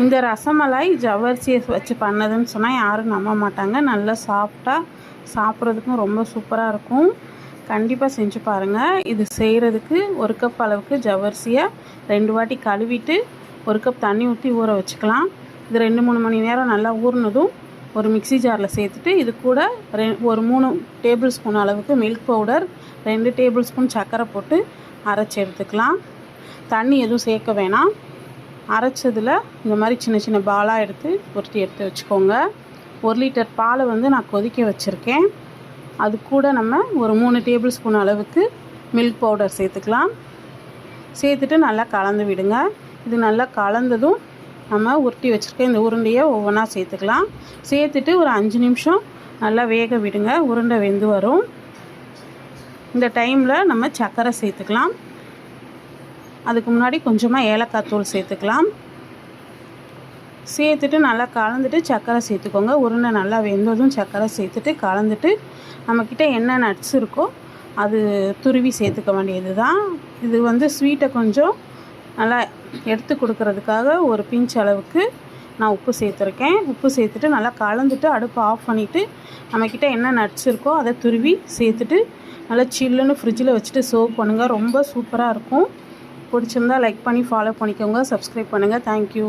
இந்த ரசமலாய் ஜவ்வரிசியை வச்சு பண்ணதுன்னு சொன்னால் யாரும் நம்ப மாட்டாங்க. நல்லா சாஃப்டாக சாப்பிட்றதுக்கும் ரொம்ப சூப்பராக இருக்கும். கண்டிப்பாக செஞ்சு பாருங்கள். இது செய்கிறதுக்கு 1 கப் அளவுக்கு ஜவ்வரிசியை 2 வாட்டி கழுவிட்டு 1 கப் தண்ணி ஊற்றி ஊற வச்சுக்கலாம். இது 2-3 மணி நேரம் நல்லா ஊறினதும் ஒரு மிக்ஸி ஜாரில் சேர்த்துட்டு இது கூட ஒரு 3 டேபிள் ஸ்பூன் அளவுக்கு மில்க் பவுடர், 2 டேபிள் ஸ்பூன் சர்க்கரை போட்டு அரைச்சி எடுத்துக்கலாம். தண்ணி எதுவும் சேர்க்க வேணாம். அரைச்சதில் இந்த மாதிரி சின்ன சின்ன பாலாக எடுத்து எடுத்து வச்சுக்கோங்க. 1 லிட்டர் பாலை நான் கொதிக்க வச்சுருக்கேன். அது கூட நம்ம ஒரு 3 டேபிள் ஸ்பூன் அளவுக்கு மில்க் பவுடர் சேர்த்துக்கலாம். சேர்த்துட்டு நல்லா கலந்து விடுங்க. இது நல்லா கலந்ததும் நம்ம உருட்டி வச்சுருக்க இந்த உருண்டையை ஒவ்வொன்றா சேர்த்துக்கலாம். சேர்த்துட்டு ஒரு 5 நிமிஷம் நல்லா வேக விடுங்க. உருண்டை வெந்து வரும். இந்த டைமில் நம்ம சர்க்கரை சேர்த்துக்கலாம். அதுக்கு முன்னாடி கொஞ்சமாக ஏலக்காய் தூள் சேர்த்துக்கலாம். சேர்த்துட்டு நல்லா கலந்துட்டு சர்க்கரை சேர்த்துக்கோங்க. உருண்டை நல்லா வெந்ததும் சர்க்கரை சேர்த்துட்டு கலந்துட்டு நம்மக்கிட்ட என்ன நட்ஸ் இருக்கோ அது துருவி சேர்த்துக்க வேண்டியது தான். இது ஸ்வீட்டை கொஞ்சம் நல்லா எடுத்து கொடுக்கறதுக்காக ஒரு பிஞ்ச் அளவுக்கு நான் உப்பு சேர்த்துருக்கேன். உப்பு சேர்த்துட்டு நல்லா கலந்துட்டு அடுப்பை ஆஃப் பண்ணிவிட்டு நம்மக்கிட்ட என்ன நட்ஸ் இருக்கோ அதை துருவி சேர்த்துட்டு நல்லா சில்லுன்னு ஃப்ரிட்ஜில் வச்சுட்டு சர்வ் பண்ணுங்கள். ரொம்ப சூப்பராக இருக்கும். பிடிச்சிருந்தா லைக் பண்ணி ஃபாலோ பண்ணிக்கோங்க. சப்ஸ்கிரைப் பண்ணுங்கள். தேங்க்யூ.